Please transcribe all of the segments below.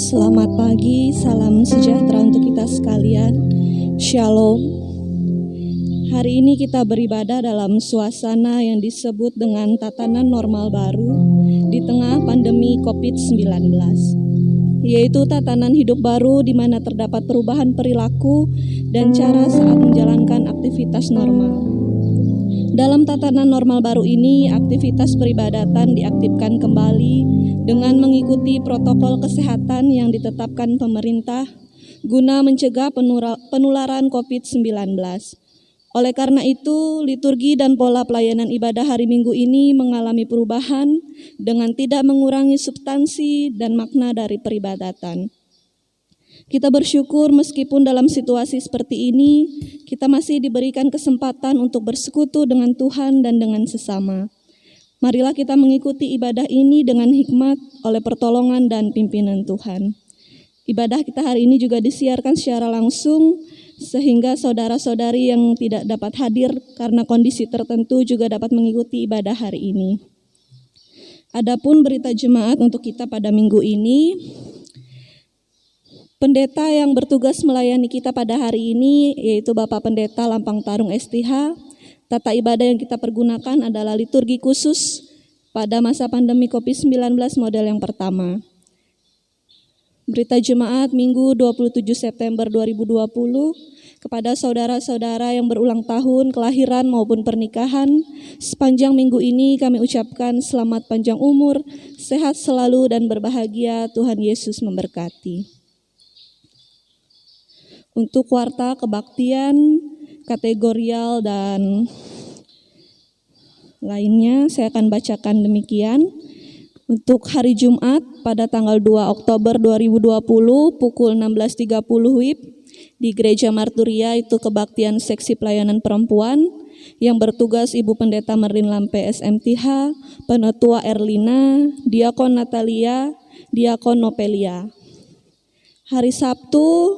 Selamat pagi, salam sejahtera untuk kita sekalian. Shalom. Hari ini kita beribadah dalam suasana yang disebut dengan tatanan normal baru di tengah pandemi COVID-19, yaitu tatanan hidup baru di mana terdapat perubahan perilaku dan cara saat menjalankan aktivitas normal. Dalam tatanan normal baru ini, aktivitas peribadatan diaktifkan kembali dengan mengikuti protokol kesehatan yang ditetapkan pemerintah guna mencegah penularan COVID-19. Oleh karena itu, liturgi dan pola pelayanan ibadah hari Minggu ini mengalami perubahan dengan tidak mengurangi substansi dan makna dari peribadatan. Kita bersyukur meskipun dalam situasi seperti ini, kita masih diberikan kesempatan untuk bersekutu dengan Tuhan dan dengan sesama. Marilah kita mengikuti ibadah ini dengan hikmat oleh pertolongan dan pimpinan Tuhan. Ibadah kita hari ini juga disiarkan secara langsung, sehingga saudara-saudari yang tidak dapat hadir karena kondisi tertentu juga dapat mengikuti ibadah hari ini. Adapun berita jemaat untuk kita pada minggu ini, pendeta yang bertugas melayani kita pada hari ini yaitu Bapak Pendeta Lampang Tarung STH. Tata ibadah yang kita pergunakan adalah liturgi khusus pada masa pandemi COVID-19 model yang pertama. Berita jemaat Minggu 27 September 2020 kepada saudara-saudara yang berulang tahun kelahiran maupun pernikahan. Sepanjang minggu ini kami ucapkan selamat panjang umur, sehat selalu dan berbahagia. Tuhan Yesus memberkati. Untuk warta kebaktian, kategorial, dan lainnya saya akan bacakan demikian. Untuk hari Jumat pada tanggal 2 Oktober 2020 pukul 16.30 WIB di Gereja Marturia itu kebaktian seksi pelayanan perempuan yang bertugas Ibu Pendeta Merlin Lampe SMTH, Penetua Erlina, Diakon Natalia, Diakon Nopelia. Hari Sabtu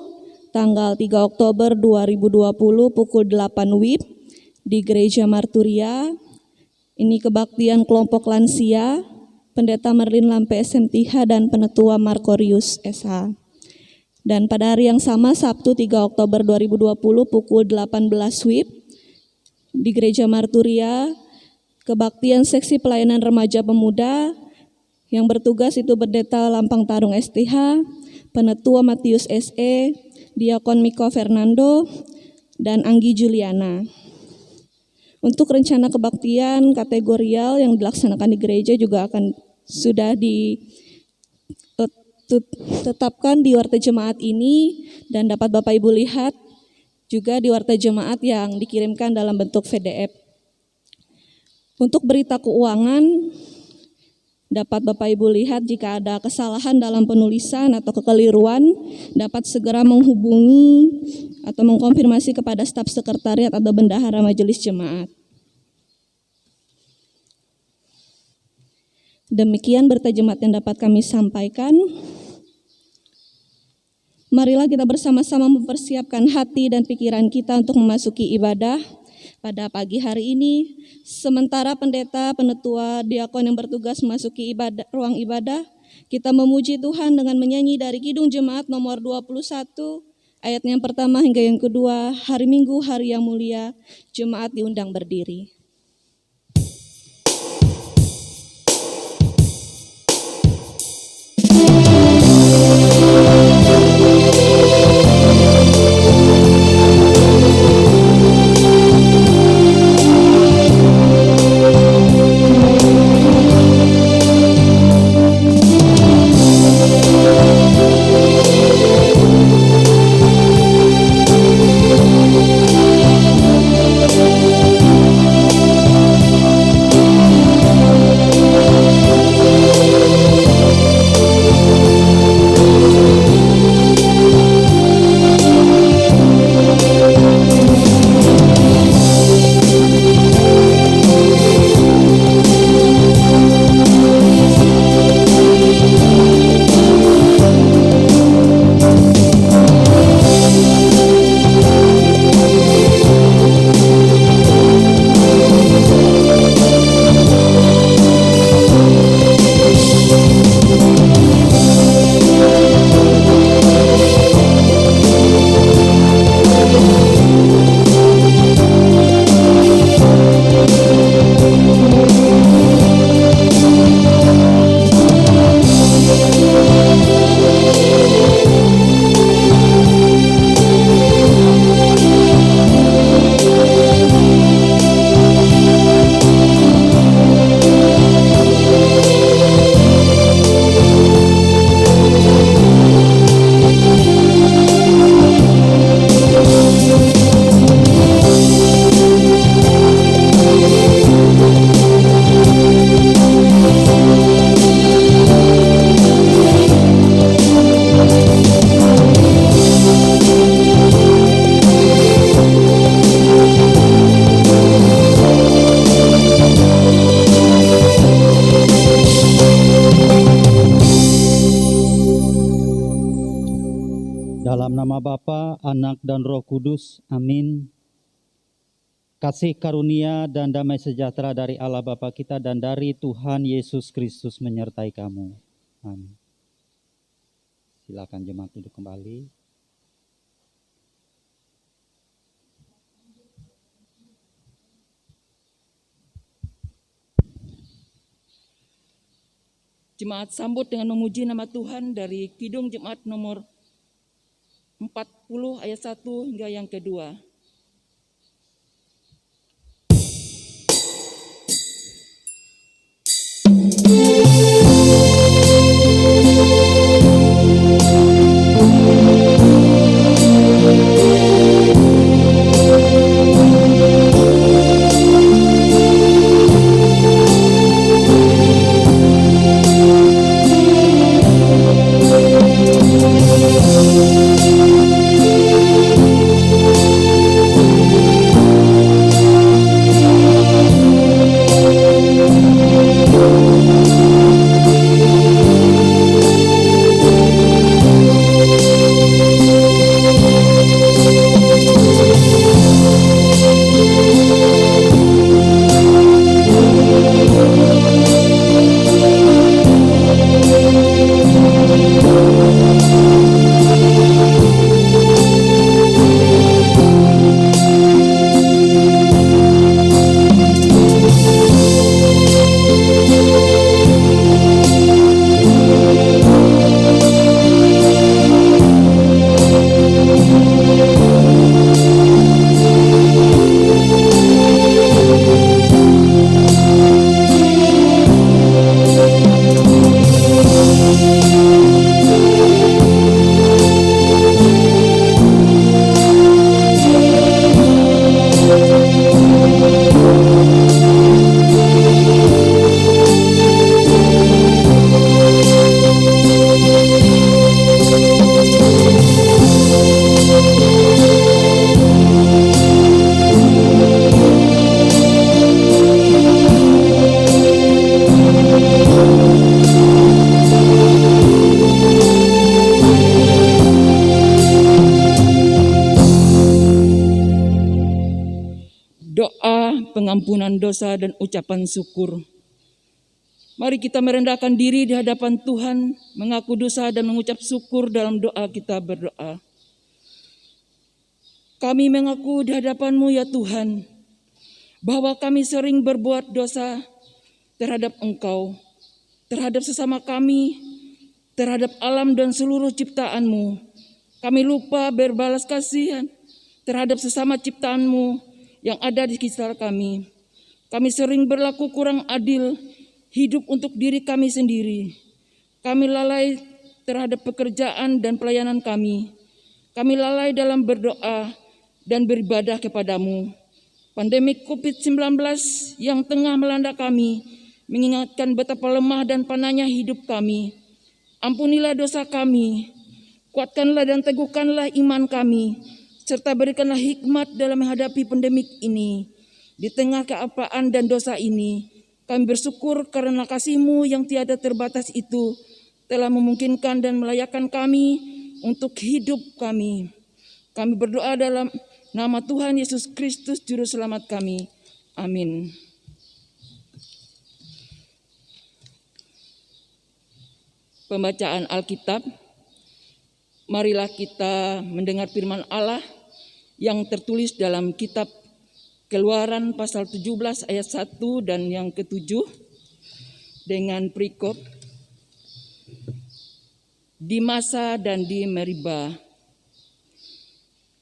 tanggal 3 Oktober 2020 pukul 8 WIB di Gereja Marturia. Ini kebaktian kelompok lansia Pendeta Merlin Lampe SMTH, dan Penetua Markorius SH. Dan pada hari yang sama, Sabtu 3 Oktober 2020 pukul 18 WIB di Gereja Marturia, kebaktian seksi pelayanan remaja pemuda yang bertugas itu Pendeta Lampang Tarung STH, Penetua Matius SE, Diakon Miko Fernando, dan Anggi Juliana. Untuk rencana kebaktian kategorial yang dilaksanakan di gereja juga akan sudah ditetapkan di warta jemaat ini, dan dapat Bapak Ibu lihat juga di warta jemaat yang dikirimkan dalam bentuk PDF. Untuk berita keuangan, dapat Bapak Ibu lihat jika ada kesalahan dalam penulisan atau kekeliruan, dapat segera menghubungi atau mengkonfirmasi kepada staf sekretariat atau bendahara majelis jemaat. Demikian berita jemaat yang dapat kami sampaikan. Marilah kita bersama-sama mempersiapkan hati dan pikiran kita untuk memasuki ibadah pada pagi hari ini. Sementara pendeta, penetua, diakon yang bertugas memasuki ruang ibadah, kita memuji Tuhan dengan menyanyi dari Kidung Jemaat nomor 21, ayat yang pertama hingga yang kedua. Hari Minggu, hari yang mulia, jemaat diundang berdiri. Dalam nama Bapa, Anak, dan Roh Kudus, amin. Kasih karunia dan damai sejahtera dari Allah Bapa kita dan dari Tuhan Yesus Kristus menyertai kamu. Amin. Silakan jemaat duduk kembali. Jemaat sambut dengan memuji nama Tuhan dari Kidung Jemaat nomor 40 ayat 1 hingga yang kedua. pengampunan dosa dan ucapan syukur. Mari kita merendahkan diri di hadapan Tuhan, mengaku dosa dan mengucap syukur dalam doa kita berdoa. Kami mengaku di hadapan-Mu ya Tuhan, bahwa kami sering berbuat dosa terhadap Engkau, terhadap sesama kami, terhadap alam dan seluruh ciptaan-Mu. Kami lupa berbalas kasihan terhadap sesama ciptaan-Mu yang ada di sekitar kami. Kami sering berlaku kurang adil, hidup untuk diri kami sendiri. Kami lalai terhadap pekerjaan dan pelayanan kami. Kami lalai dalam berdoa dan beribadah kepadamu. Pandemi COVID-19 yang tengah melanda kami mengingatkan betapa lemah dan panahnya hidup kami. Ampunilah dosa kami, kuatkanlah dan teguhkanlah iman kami, serta berikanlah hikmat dalam menghadapi pandemik ini. Di tengah keapaan dan dosa ini, kami bersyukur karena kasih-Mu yang tiada terbatas itu telah memungkinkan dan melayakkan kami untuk hidup kami. Kami berdoa dalam nama Tuhan Yesus Kristus, Juru Selamat kami. Amin. Pembacaan Alkitab. Marilah kita mendengar firman Allah yang tertulis dalam kitab Keluaran pasal 17 ayat 1 dan yang ke-7 dengan perikop di Masa dan di Meriba.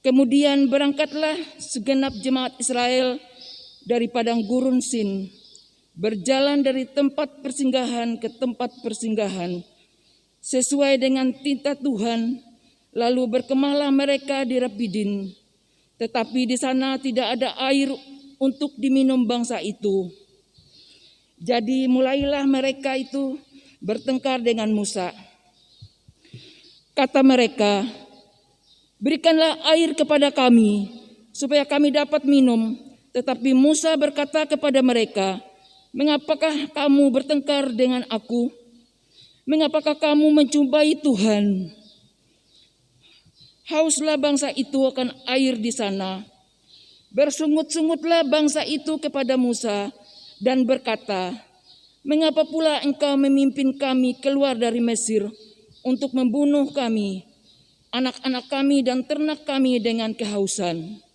Kemudian berangkatlah segenap jemaat Israel dari padang gurun Sin, berjalan dari tempat persinggahan ke tempat persinggahan, sesuai dengan titah Tuhan, lalu berkemahlah mereka di Refidim. Tetapi di sana tidak ada air untuk diminum bangsa itu. Jadi mulailah mereka itu bertengkar dengan Musa. Kata mereka, berikanlah air kepada kami, supaya kami dapat minum. Tetapi Musa berkata kepada mereka, mengapakah kamu bertengkar dengan aku? Mengapakah kamu menjumpai Tuhan? Hauslah bangsa itu akan air di sana. Bersungut-sungutlah bangsa itu kepada Musa dan berkata, mengapa pula engkau memimpin kami keluar dari Mesir untuk membunuh kami, anak-anak kami dan ternak kami dengan kehausan?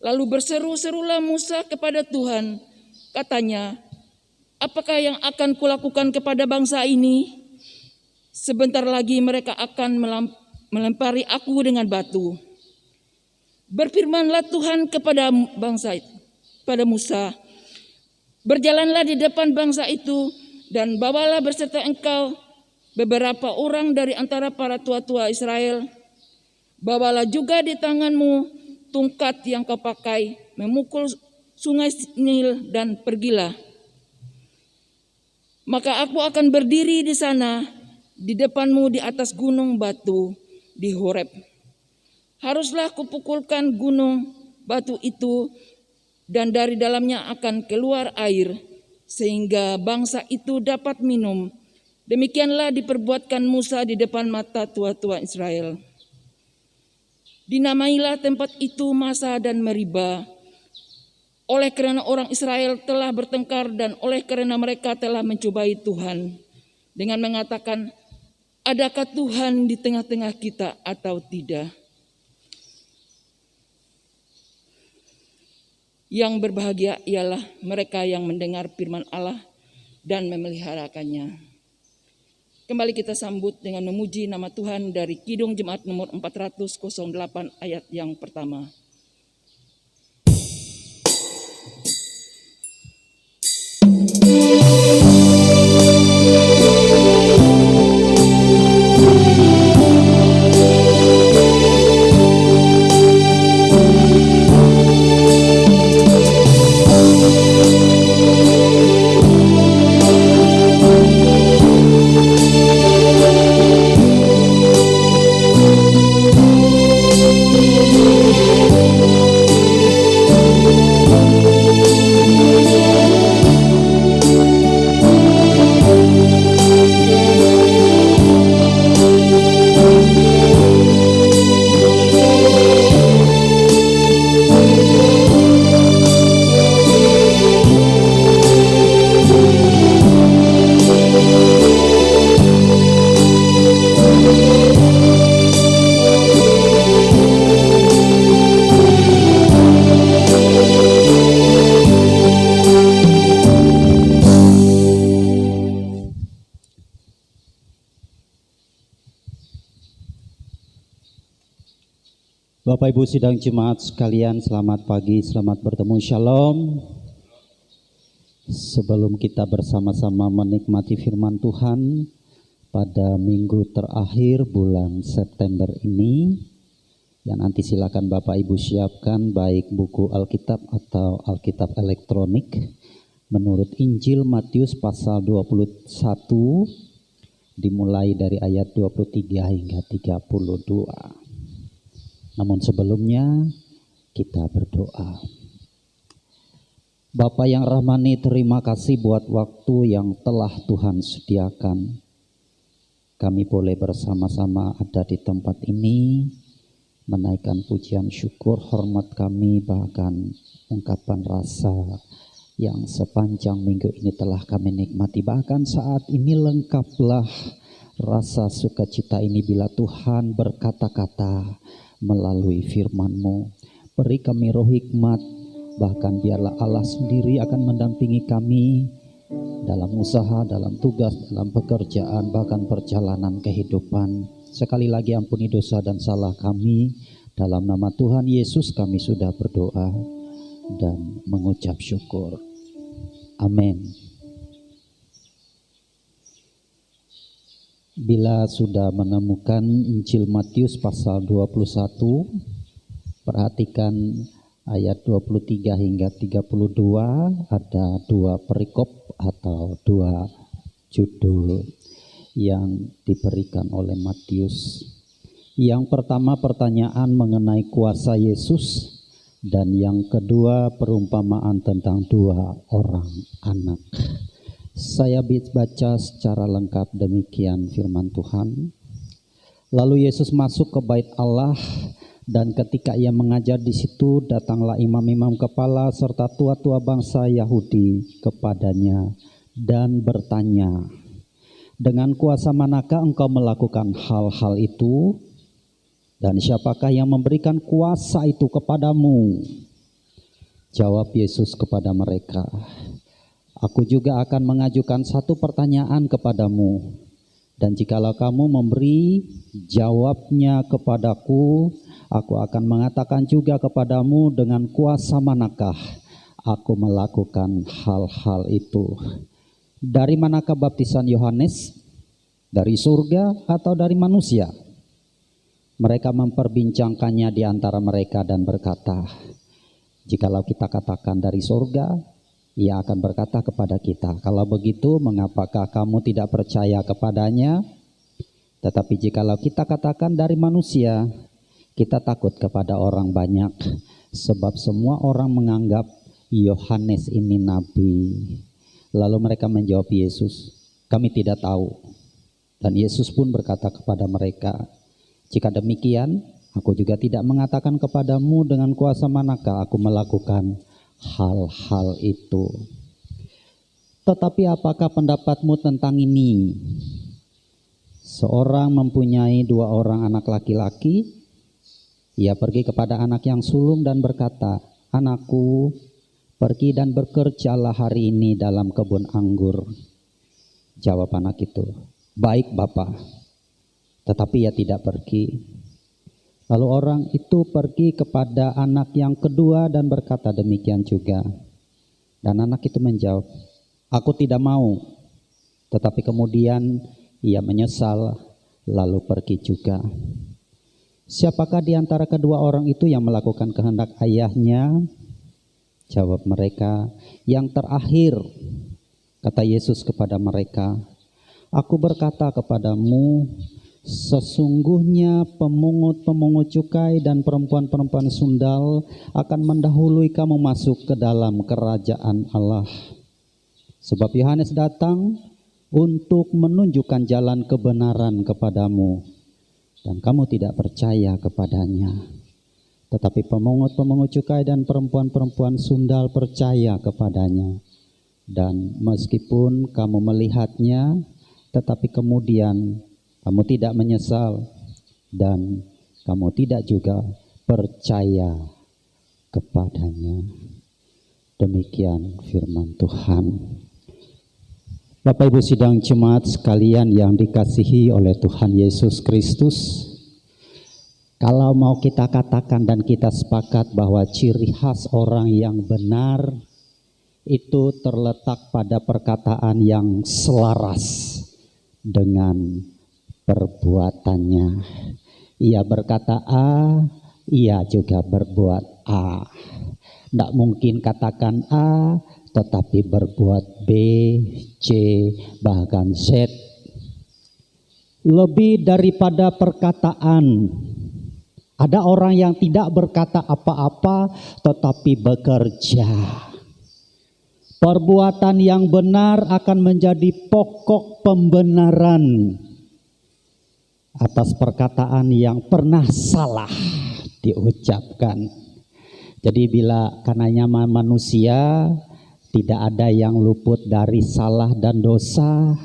Lalu berseru-serulah Musa kepada Tuhan, katanya, apakah yang akan kulakukan kepada bangsa ini? Sebentar lagi mereka akan melempari aku dengan batu. Berfirmanlah Tuhan kepada pada Musa, berjalanlah di depan bangsa itu dan bawalah berserta engkau beberapa orang dari antara para tua-tua Israel. Bawalah juga di tanganmu tungkat yang kau pakai memukul sungai Nil dan pergilah. Maka aku akan berdiri di sana di depanmu di atas gunung batu di Horeb. Haruslah kupukulkan gunung batu itu dan dari dalamnya akan keluar air sehingga bangsa itu dapat minum. Demikianlah diperbuatkan Musa di depan mata tua-tua Israel. Dinamailah tempat itu Masa dan Meriba, oleh karena orang Israel telah bertengkar dan oleh karena mereka telah mencobai Tuhan dengan mengatakan, adakah Tuhan di tengah-tengah kita atau tidak? Yang berbahagia ialah mereka yang mendengar firman Allah dan memeliharakannya. Kembali kita sambut dengan memuji nama Tuhan dari Kidung Jemaat nomor 408 ayat yang pertama. Bapak Ibu sidang jemaat sekalian, selamat pagi, selamat bertemu, shalom. Sebelum kita bersama-sama menikmati firman Tuhan pada minggu terakhir bulan September ini, yang nanti silakan Bapak Ibu siapkan baik buku Alkitab atau Alkitab elektronik menurut Injil Matius pasal 21 dimulai dari ayat 23 hingga 32. Namun sebelumnya kita berdoa. Bapa yang rahmani, terima kasih buat waktu yang telah Tuhan sediakan. Kami boleh bersama-sama ada di tempat ini, menaikkan pujian syukur, hormat kami, bahkan ungkapan rasa yang sepanjang minggu ini telah kami nikmati. Bahkan saat ini lengkaplah rasa sukacita ini bila Tuhan berkata-kata melalui firman-Mu. Beri kami roh hikmat, bahkan biarlah Allah sendiri akan mendampingi kami dalam usaha, dalam tugas, dalam pekerjaan, bahkan perjalanan kehidupan. Sekali lagi ampuni dosa dan salah kami. Dalam nama Tuhan Yesus kami sudah berdoa dan mengucap syukur. Amin. Bila sudah menemukan Injil Matius pasal 21, perhatikan ayat 23 hingga 32, ada dua perikop atau dua judul yang diberikan oleh Matius. Yang pertama pertanyaan mengenai kuasa Yesus, dan yang kedua perumpamaan tentang dua orang anak. Saya baca secara lengkap demikian firman Tuhan. Lalu Yesus masuk ke bait Allah, dan ketika ia mengajar di situ, datanglah imam-imam kepala serta tua-tua bangsa Yahudi kepadanya dan bertanya, "Dengan kuasa manakah engkau melakukan hal-hal itu? Dan siapakah yang memberikan kuasa itu kepadamu?" Jawab Yesus kepada mereka, "Aku juga akan mengajukan satu pertanyaan kepadamu, dan jikalau kamu memberi jawabnya kepadaku, aku akan mengatakan juga kepadamu dengan kuasa manakah aku melakukan hal-hal itu. Dari manakah baptisan Yohanes? Dari surga atau dari manusia?" Mereka memperbincangkannya di antara mereka dan berkata, "Jikalau kita katakan dari surga, ia akan berkata kepada kita, 'Kalau begitu, mengapakah kamu tidak percaya kepadanya?' Tetapi jikalau kita katakan dari manusia, kita takut kepada orang banyak, sebab semua orang menganggap Yohanes ini nabi." Lalu mereka menjawab Yesus, "Kami tidak tahu." Dan Yesus pun berkata kepada mereka, "Jika demikian, aku juga tidak mengatakan kepadamu dengan kuasa manakah aku melakukan hal-hal itu. Tetapi apakah pendapatmu tentang ini? Seorang mempunyai dua orang anak laki-laki. Ia pergi kepada anak yang sulung dan berkata, 'Anakku, pergi dan bekerjalah hari ini dalam kebun anggur.' Jawab anak itu, 'Baik, Bapa.' Tetapi ia tidak pergi. Lalu orang itu pergi kepada anak yang kedua dan berkata demikian juga. Dan anak itu menjawab, 'Aku tidak mau.' Tetapi kemudian ia menyesal lalu pergi juga. Siapakah di antara kedua orang itu yang melakukan kehendak ayahnya?" Jawab mereka, "Yang terakhir." Kata Yesus kepada mereka, "Aku berkata kepadamu, sesungguhnya pemungut-pemungut cukai dan perempuan-perempuan sundal akan mendahului kamu masuk ke dalam kerajaan Allah. Sebab Yohanes datang untuk menunjukkan jalan kebenaran kepadamu, dan kamu tidak percaya kepadanya. Tetapi pemungut-pemungut cukai dan perempuan-perempuan sundal percaya kepadanya. Dan meskipun kamu melihatnya, tetapi kemudian kamu tidak menyesal, dan kamu tidak juga percaya kepadanya." Demikian firman Tuhan. Bapak Ibu sidang jemaat sekalian yang dikasihi oleh Tuhan Yesus Kristus, Kalau mau kita katakan dan kita sepakat bahwa ciri khas orang yang benar itu terletak pada perkataan yang selaras dengan perbuatannya. Ia berkata A, ia juga berbuat A. Tidak mungkin katakan A tetapi berbuat B, C, bahkan Z. Lebih daripada perkataan. Ada orang yang tidak berkata apa-apa tetapi bekerja. Perbuatan yang benar akan menjadi pokok pembenaran atas perkataan yang pernah salah diucapkan. Jadi bila karenanya manusia tidak ada yang luput dari salah dan dosa,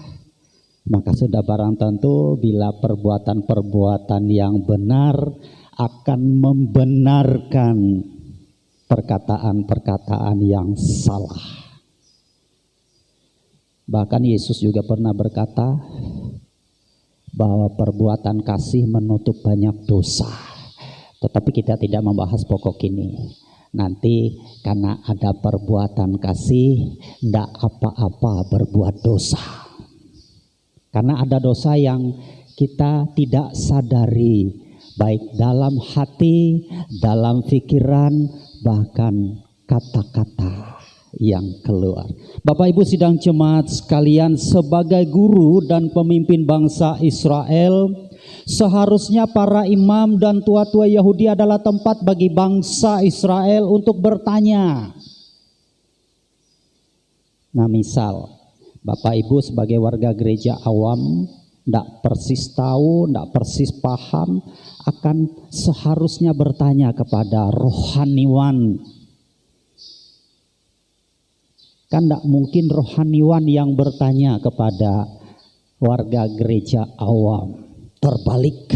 maka sudah barang tentu bila perbuatan-perbuatan yang benar akan membenarkan perkataan-perkataan yang salah. Bahkan Yesus juga pernah berkata bahwa perbuatan kasih menutup banyak dosa. Tetapi kita tidak membahas pokok ini. Nanti karena ada perbuatan kasih, tidak apa-apa berbuat dosa. Karena ada dosa yang kita tidak sadari, baik dalam hati, dalam pikiran, bahkan kata-kata yang keluar. Bapak Ibu sidang jemaat sekalian, sebagai guru dan pemimpin bangsa Israel, seharusnya para imam dan tua-tua Yahudi adalah tempat bagi bangsa Israel untuk bertanya. Nah misal, Bapak Ibu sebagai warga gereja awam, tidak persis tahu, tidak persis paham, akan seharusnya bertanya kepada rohaniwan. Kan tidak mungkin rohaniwan yang bertanya kepada warga gereja awam. Terbalik.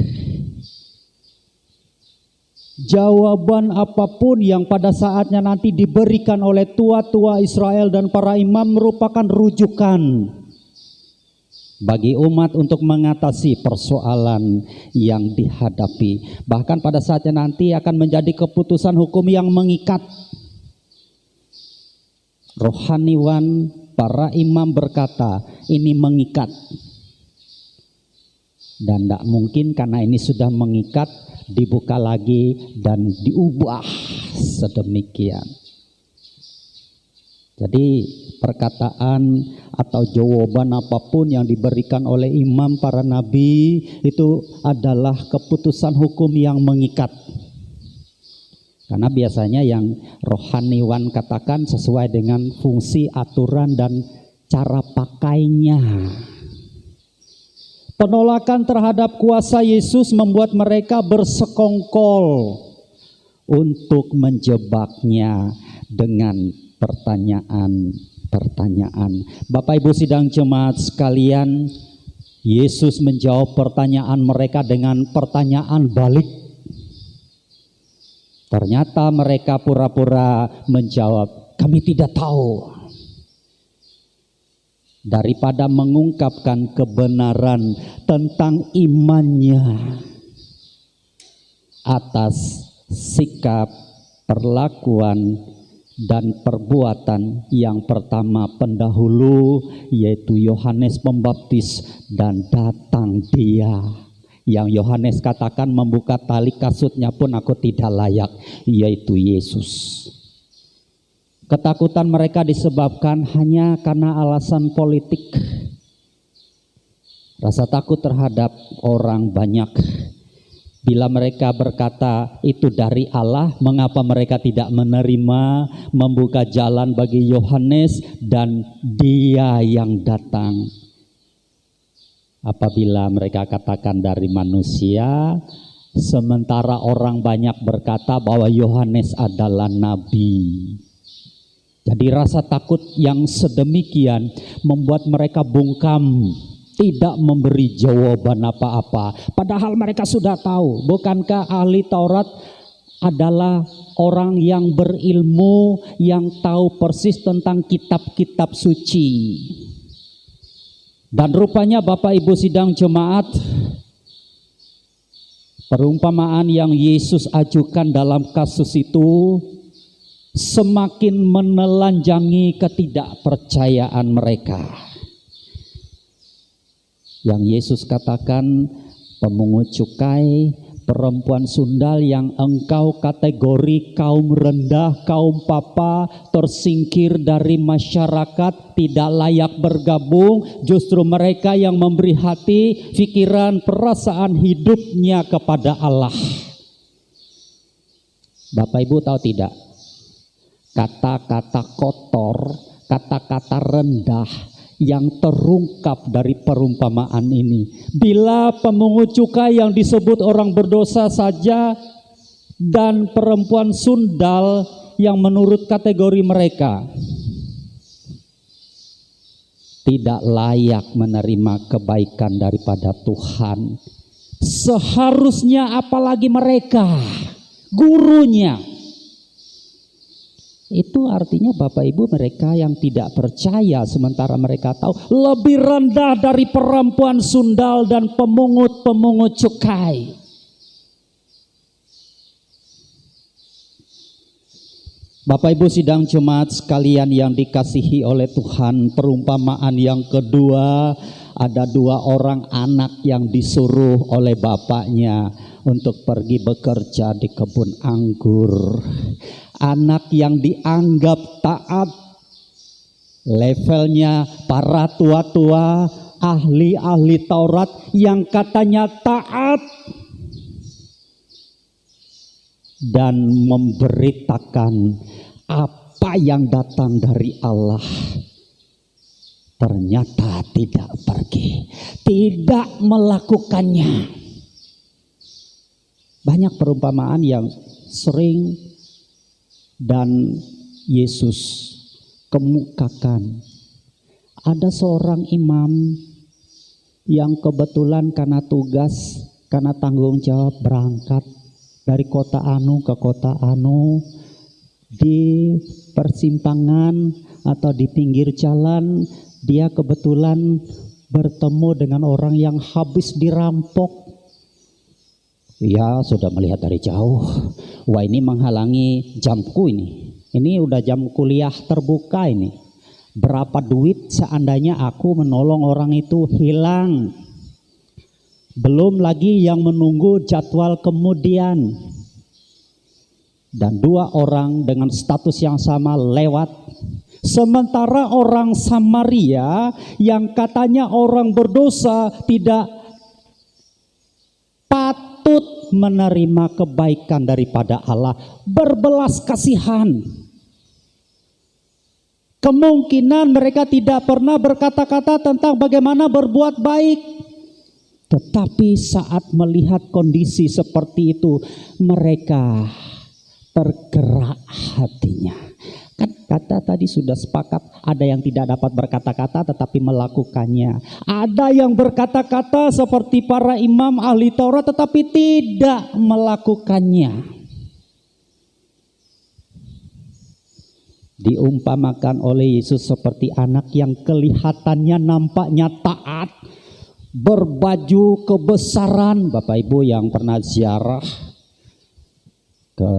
Jawaban apapun yang pada saatnya nanti diberikan oleh tua-tua Israel dan para imam merupakan rujukan bagi umat untuk mengatasi persoalan yang dihadapi. Bahkan pada saatnya nanti akan menjadi keputusan hukum yang mengikat. Rohaniwan para imam berkata ini mengikat. Dan tidak mungkin karena ini sudah mengikat dibuka lagi dan diubah sedemikian. Jadi perkataan atau jawaban apapun yang diberikan oleh imam para nabi itu adalah keputusan hukum yang mengikat. Karena biasanya yang rohaniwan katakan sesuai dengan fungsi, aturan, dan cara pakainya. Penolakan terhadap kuasa Yesus membuat mereka bersekongkol untuk menjebaknya dengan pertanyaan-pertanyaan. Bapak Ibu sidang jemaat sekalian, Yesus menjawab pertanyaan mereka dengan pertanyaan balik. Ternyata mereka pura-pura menjawab, kami tidak tahu. Daripada mengungkapkan kebenaran tentang imannya atas sikap, perlakuan, dan perbuatan yang pertama pendahulu, yaitu Yohanes Pembaptis, dan datang dia yang Yohanes katakan membuka tali kasutnya pun aku tidak layak, yaitu Yesus. Ketakutan mereka disebabkan hanya karena alasan politik. Rasa takut terhadap orang banyak. Bila mereka berkata itu dari Allah, mengapa mereka tidak menerima, membuka jalan bagi Yohanes dan dia yang datang? Apabila mereka katakan dari manusia, sementara orang banyak berkata bahwa Yohanes adalah nabi. Jadi rasa takut yang sedemikian membuat mereka bungkam, tidak memberi jawaban apa-apa. Padahal mereka sudah tahu, bukankah ahli Taurat adalah orang yang berilmu, yang tahu persis tentang kitab-kitab suci. Dan rupanya Bapak Ibu sidang jemaat, Perumpamaan yang Yesus ajukan dalam kasus itu semakin menelanjangi ketidakpercayaan mereka. Yang Yesus katakan, pemungut cukai, perempuan sundal yang engkau kategori kaum rendah, kaum papa, tersingkir dari masyarakat, tidak layak bergabung, justru mereka yang memberi hati, pikiran, perasaan hidupnya kepada Allah. Bapak Ibu tahu tidak? Kata-kata kotor, kata-kata rendah yang terungkap dari perumpamaan ini. Bila pemungut cukai yang disebut orang berdosa saja dan perempuan sundal yang menurut kategori mereka tidak layak menerima kebaikan daripada Tuhan, seharusnya apalagi mereka, gurunya. Itu artinya Bapak Ibu, mereka yang tidak percaya sementara mereka tahu lebih rendah dari perempuan sundal dan pemungut cukai. Bapak Ibu sidang Jemaat sekalian yang dikasihi oleh Tuhan, perumpamaan yang kedua, ada dua orang anak yang disuruh oleh bapaknya untuk pergi bekerja di kebun anggur. Anak yang dianggap taat, levelnya para tua-tua, ahli-ahli Taurat yang katanya taat dan memberitakan apa yang datang dari Allah, ternyata tidak pergi, tidak melakukannya. Banyak perumpamaan yang sering dan Yesus kemukakan. Ada seorang imam yang kebetulan karena tugas, karena tanggung jawab berangkat dari kota anu ke kota anu, di persimpangan atau di pinggir jalan dia kebetulan bertemu dengan orang yang habis dirampok. Ya, sudah melihat dari jauh, wah ini menghalangi jamku ini. Ini udah jam kuliah terbuka ini. Berapa duit seandainya aku menolong orang itu hilang? Belum lagi yang menunggu jadwal kemudian. Dan dua orang dengan status yang sama lewat. Sementara orang Samaria yang katanya orang berdosa tidak patut menerima kebaikan daripada Allah, berbelas kasihan. Kemungkinan mereka tidak pernah berkata-kata tentang bagaimana berbuat baik. Tetapi saat melihat kondisi seperti itu, mereka tergerak hatinya. Kan kata tadi sudah sepakat, ada yang tidak dapat berkata-kata tetapi melakukannya. Ada yang berkata-kata seperti para imam ahli Taurat tetapi tidak melakukannya. Diumpamakan oleh Yesus seperti anak yang kelihatannya nampaknya taat, berbaju kebesaran. Bapak Ibu yang pernah ziarah ke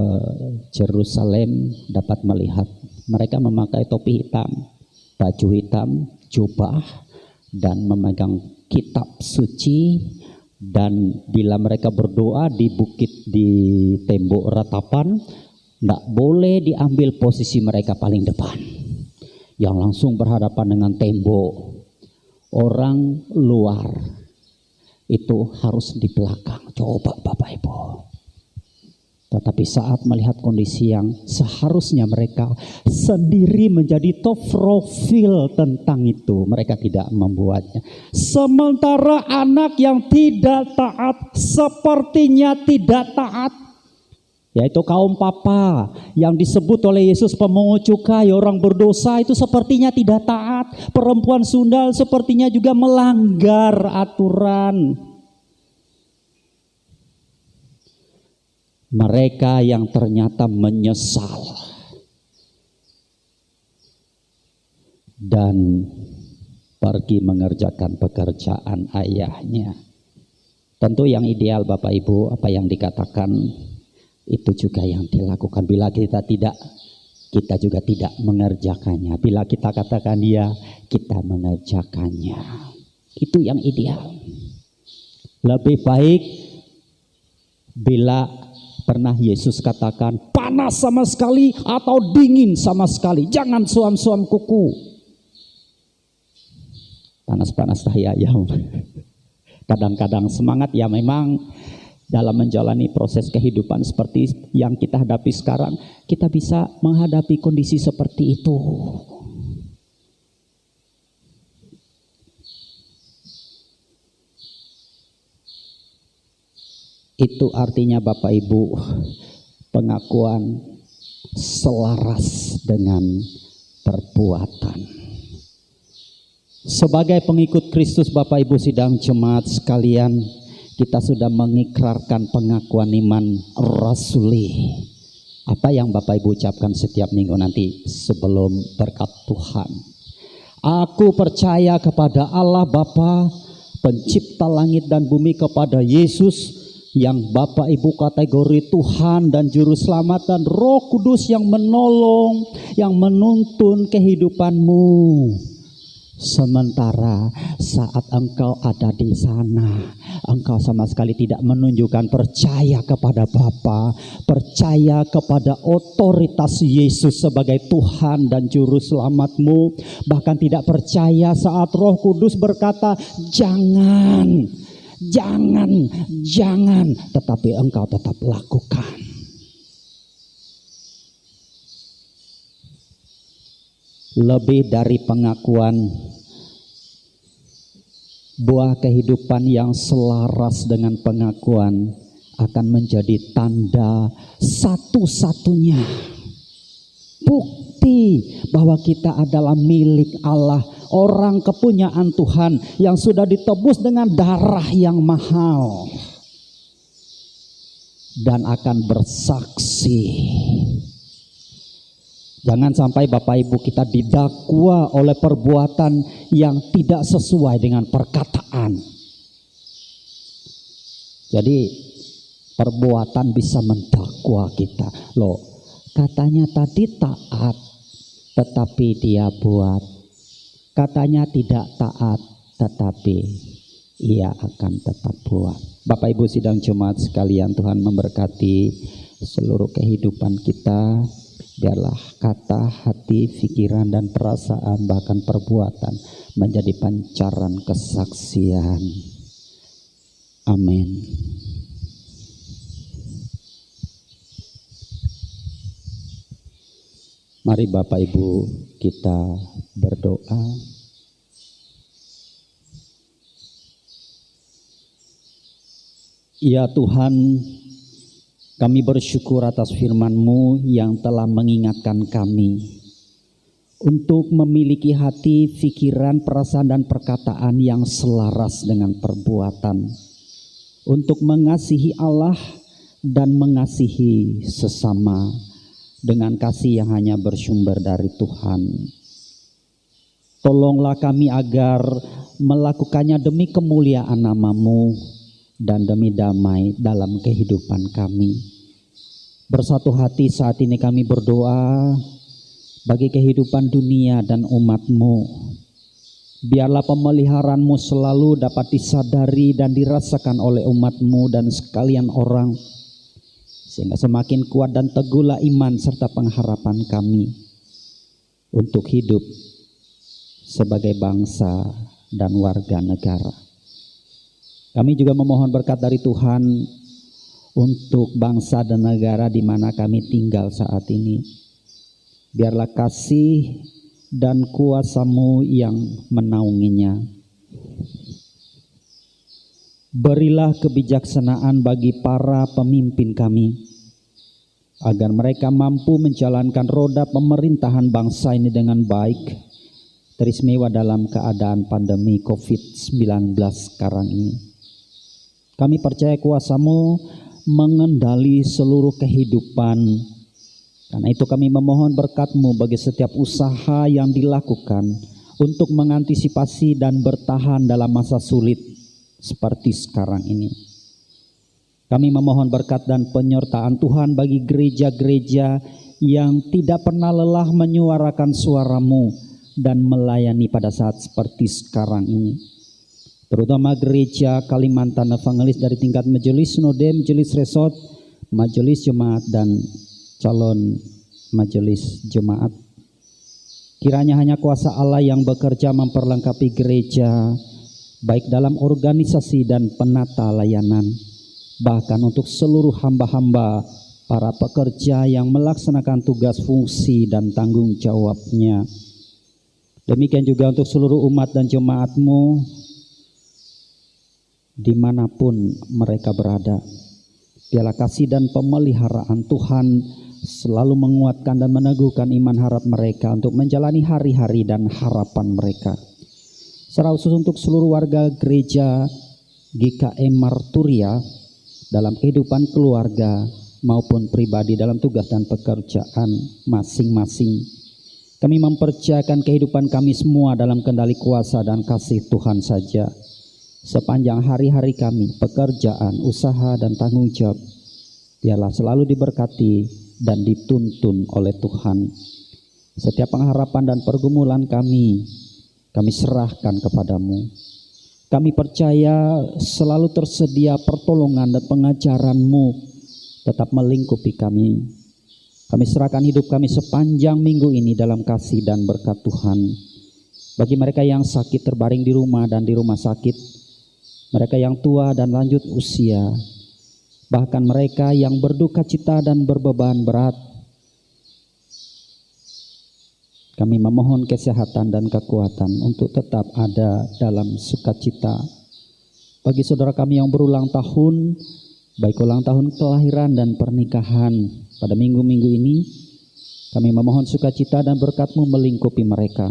Yerusalem dapat melihat mereka memakai topi hitam, baju hitam, jubah, dan memegang kitab suci. Dan bila mereka berdoa di bukit di tembok ratapan, tidak boleh diambil posisi mereka paling depan, yang langsung berhadapan dengan tembok. Orang luar itu harus di belakang. Coba Bapak Ibu. Tetapi saat melihat kondisi yang seharusnya mereka sendiri menjadi top profil tentang itu, mereka tidak membuatnya. Sementara anak yang tidak taat sepertinya tidak taat, yaitu kaum papa yang disebut oleh Yesus pemungut cukai, orang berdosa, itu sepertinya tidak taat. Perempuan sundal sepertinya juga melanggar aturan. Mereka yang ternyata menyesal dan pergi mengerjakan pekerjaan ayahnya. Tentu yang ideal Bapak Ibu, apa yang dikatakan itu juga yang dilakukan. Bila kita tidak, kita juga tidak mengerjakannya. Bila kita katakan ya, kita mengerjakannya. Itu yang ideal. Lebih baik bila pernah Yesus katakan panas sama sekali atau dingin sama sekali, jangan suam-suam kuku. Panas-panas tahi ayam. Kadang-kadang semangat ya, memang dalam menjalani proses kehidupan seperti yang kita hadapi sekarang, kita bisa menghadapi kondisi seperti itu. Itu artinya Bapak Ibu, pengakuan selaras dengan perbuatan. Sebagai pengikut Kristus Bapak Ibu sidang jemaat sekalian, kita sudah mengikrarkan pengakuan iman rasuli. Apa yang Bapak Ibu ucapkan setiap minggu nanti sebelum berkat Tuhan. Aku percaya kepada Allah Bapa, pencipta langit dan bumi, kepada Yesus yang Bapak Ibu kategori Tuhan dan Juru Selamat, dan Roh Kudus yang menolong, yang menuntun kehidupanmu. Sementara saat engkau ada di sana, engkau sama sekali tidak menunjukkan percaya kepada Bapa, percaya kepada otoritas Yesus sebagai Tuhan dan Juru Selamatmu. Bahkan tidak percaya saat Roh Kudus berkata, jangan, tetapi engkau tetap lakukan. Lebih dari pengakuan, buah kehidupan yang selaras dengan pengakuan akan menjadi tanda satu-satunya bukti bahwa kita adalah milik Allah, orang kepunyaan Tuhan yang sudah ditebus dengan darah yang mahal, dan akan bersaksi. Jangan sampai Bapak Ibu kita didakwa oleh perbuatan yang tidak sesuai dengan perkataan. Jadi perbuatan bisa mendakwa kita. Loh, katanya tadi taat, tetapi dia buat. Katanya tidak taat, tetapi ia akan tetap buat. Bapak Ibu sidang jemaat sekalian, Tuhan memberkati seluruh kehidupan kita. Biarlah kata, hati, pikiran, dan perasaan, bahkan perbuatan menjadi pancaran kesaksian. Amin. Mari Bapak Ibu kita berdoa. Ya Tuhan, kami bersyukur atas firman-Mu yang telah mengingatkan kami untuk memiliki hati, pikiran, perasaan, dan perkataan yang selaras dengan perbuatan, untuk mengasihi Allah dan mengasihi sesama dengan kasih yang hanya bersumber dari Tuhan. Tolonglah kami agar melakukannya demi kemuliaan nama-Mu dan demi damai dalam kehidupan kami. Bersatu hati saat ini kami berdoa bagi kehidupan dunia dan umat-Mu. Biarlah pemeliharaan-Mu selalu dapat disadari dan dirasakan oleh umat-Mu dan sekalian orang, sehingga semakin kuat dan teguhlah iman serta pengharapan kami untuk hidup sebagai bangsa dan warga negara. Kami juga memohon berkat dari Tuhan untuk bangsa dan negara di mana kami tinggal saat ini. Biarlah kasih dan kuasa-Mu yang menaunginya. Berilah kebijaksanaan bagi para pemimpin kami, agar mereka mampu menjalankan roda pemerintahan bangsa ini dengan baik, teristimewa dalam keadaan pandemi COVID-19 sekarang ini. Kami percaya kuasa-Mu mengendali seluruh kehidupan. Karena itu kami memohon berkat-Mu bagi setiap usaha yang dilakukan untuk mengantisipasi dan bertahan dalam masa sulit seperti sekarang ini. Kami memohon berkat dan penyertaan Tuhan bagi gereja-gereja yang tidak pernah lelah menyuarakan suara-Mu dan melayani pada saat seperti sekarang ini. Terutama gereja Kalimantan Evangelis dari tingkat majelis sinode, majelis resort, majelis jemaat dan calon majelis jemaat. Kiranya hanya kuasa Allah yang bekerja memperlengkapi gereja, baik dalam organisasi dan penata layanan, bahkan untuk seluruh hamba-hamba, para pekerja yang melaksanakan tugas, fungsi, dan tanggung jawabnya. Demikian juga untuk seluruh umat dan jemaat-Mu dimanapun mereka berada. Biarlah kasih dan pemeliharaan Tuhan selalu menguatkan dan meneguhkan iman harap mereka untuk menjalani hari-hari dan harapan mereka. Secara khusus untuk seluruh warga gereja GKM Marturia dalam kehidupan keluarga maupun pribadi dalam tugas dan pekerjaan masing-masing. Kami mempercayakan kehidupan kami semua dalam kendali kuasa dan kasih Tuhan saja. Sepanjang hari-hari kami, pekerjaan, usaha, dan tanggung jawab, biarlah selalu diberkati dan dituntun oleh Tuhan. Setiap pengharapan dan pergumulan kami serahkan kepadamu. Kami percaya selalu tersedia pertolongan dan pengajaran-Mu tetap melingkupi kami. Kami serahkan hidup kami sepanjang minggu ini dalam kasih dan berkat Tuhan. Bagi mereka yang sakit terbaring di rumah dan di rumah sakit, mereka yang tua dan lanjut usia, bahkan mereka yang berduka cita dan berbeban berat, kami memohon kesehatan dan kekuatan untuk tetap ada dalam sukacita. Bagi saudara kami yang berulang tahun, baik ulang tahun kelahiran dan pernikahan pada minggu-minggu ini, kami memohon sukacita dan berkat-Mu melingkupi mereka.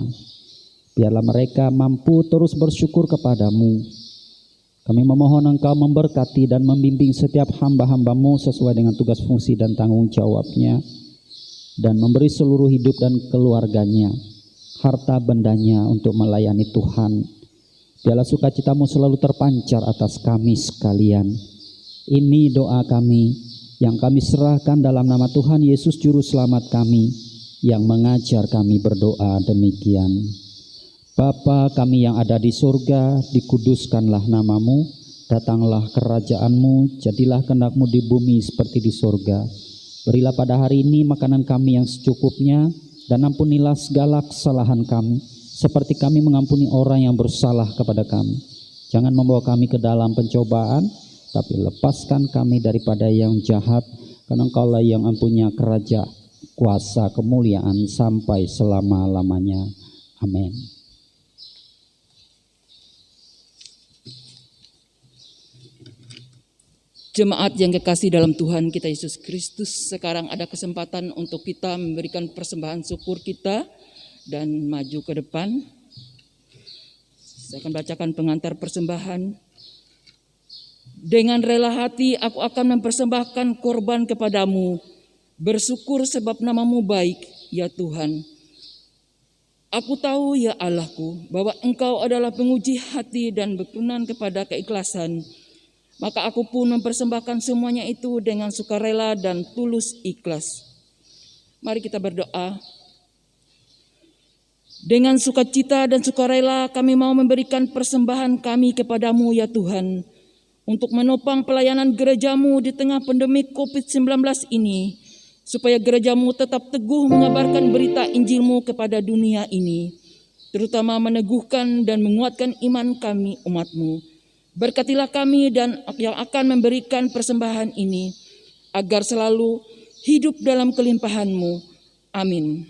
Biarlah mereka mampu terus bersyukur kepadamu. Kami memohon Engkau memberkati dan membimbing setiap hamba-hamba-Mu sesuai dengan tugas, fungsi, dan tanggung jawabnya, dan memberi seluruh hidup dan keluarganya, harta bendanya untuk melayani Tuhan. Biarlah sukacita-Mu selalu terpancar atas kami sekalian. Ini doa kami yang kami serahkan dalam nama Tuhan Yesus Juru Selamat kami, yang mengajar kami berdoa demikian. Bapa kami yang ada di surga, dikuduskanlah nama-Mu, datanglah kerajaan-Mu, jadilah kehendak-Mu di bumi seperti di surga. Berilah pada hari ini makanan kami yang secukupnya, dan ampunilah segala kesalahan kami, seperti kami mengampuni orang yang bersalah kepada kami. Jangan membawa kami ke dalam pencobaan, tapi lepaskan kami daripada yang jahat, karena Engkau-lah yang mempunyai kerajaan, kuasa, kemuliaan sampai selama-lamanya. Amin. Jemaat yang kekasih dalam Tuhan kita Yesus Kristus, sekarang ada kesempatan untuk kita memberikan persembahan syukur kita dan maju ke depan. Saya akan bacakan pengantar persembahan. Dengan rela hati aku akan mempersembahkan korban kepadamu, bersyukur sebab nama-Mu baik, ya Tuhan. Aku tahu, ya Allahku, bahwa Engkau adalah penguji hati dan berkenan kepada keikhlasan. Maka aku pun mempersembahkan semuanya itu dengan sukarela dan tulus ikhlas. Mari kita berdoa. Dengan sukacita dan sukarela kami mau memberikan persembahan kami kepadamu ya Tuhan, untuk menopang pelayanan gerejamu di tengah pandemi COVID-19 ini, supaya gerejamu tetap teguh mengabarkan berita Injilmu kepada dunia ini, terutama meneguhkan dan menguatkan iman kami umatmu. Berkatilah kami dan yang akan memberikan persembahan ini, agar selalu hidup dalam kelimpahan-Mu. Amin.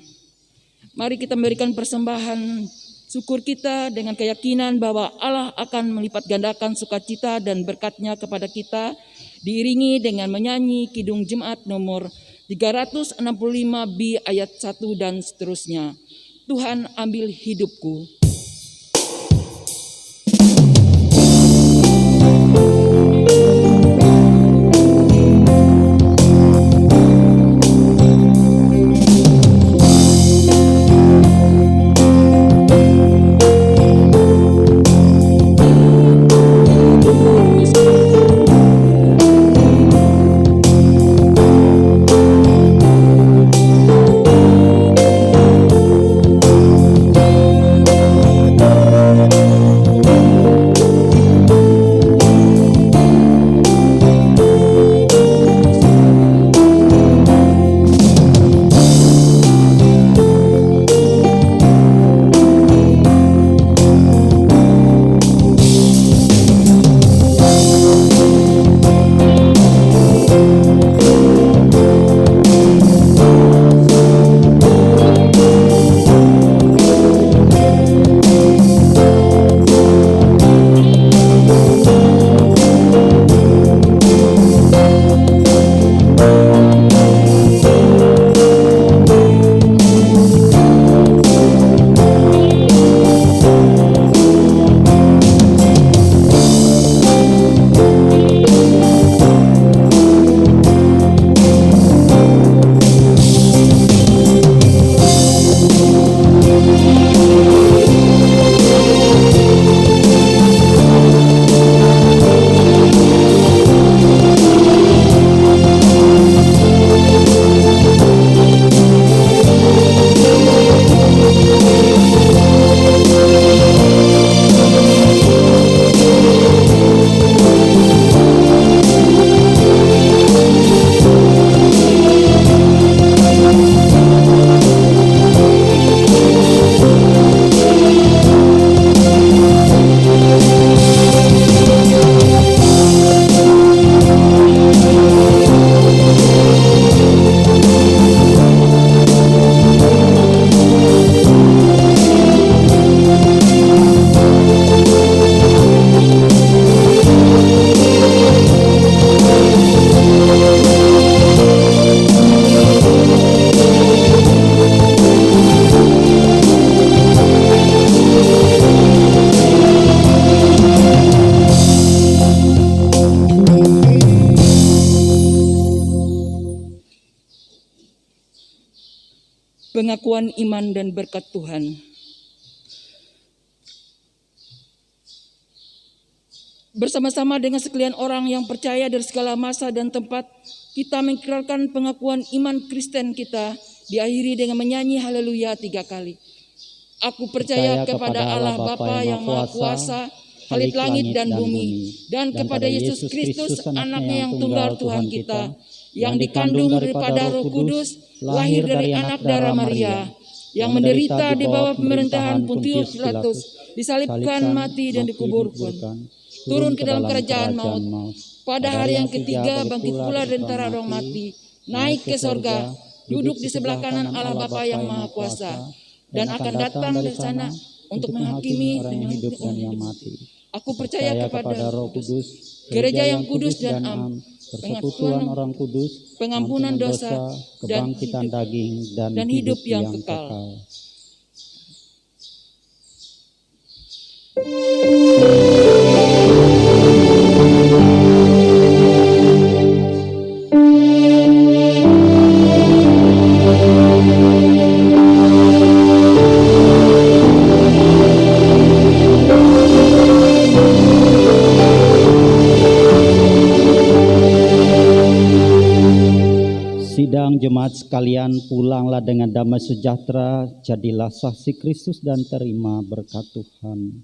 Mari kita memberikan persembahan syukur kita dengan keyakinan bahwa Allah akan melipat gandakan sukacita dan berkat-Nya kepada kita, diiringi dengan menyanyi Kidung Jemaat nomor 365B ayat 1 dan seterusnya. Tuhan ambil hidupku. pengakuan iman dan berkat Tuhan. Bersama-sama dengan sekalian orang yang percaya dari segala masa dan tempat, kita mengikrarkan pengakuan iman Kristen kita, diakhiri dengan menyanyi haleluya 3 kali. Aku percaya kepada Allah Bapa yang Maha Kuasa, Khalik langit dan bumi, dan kepada Yesus Kristus, anaknya yang tunggal Tuhan kita, yang dikandung daripada Roh Kudus, lahir dari anak darah Maria, yang menderita di bawah pemerintahan Pontius Pilatus, disalibkan, mati dan dikuburkan, turun ke dalam kerajaan maut, pada hari yang ketiga bangkit pula dari antara orang mati, naik ke sorga, duduk di sebelah kanan Allah Bapa yang Maha Kuasa, dan akan datang dari sana untuk menghakimi orang yang hidup dan yang mati. Aku percaya kepada Roh Kudus, gereja yang kudus dan am, persekutuan orang kudus, pengampunan dosa, kebangkitan daging, dan hidup yang kekal. Sidang jemaat sekalian, pulanglah dengan damai sejahtera, jadilah saksi Kristus dan terima berkat Tuhan.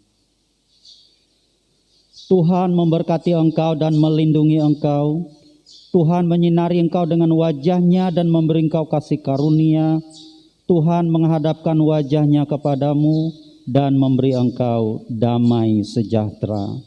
Tuhan memberkati engkau dan melindungi engkau. Tuhan menyinari engkau dengan wajah-Nya dan memberi engkau kasih karunia. Tuhan menghadapkan wajah-Nya kepadamu dan memberi engkau damai sejahtera.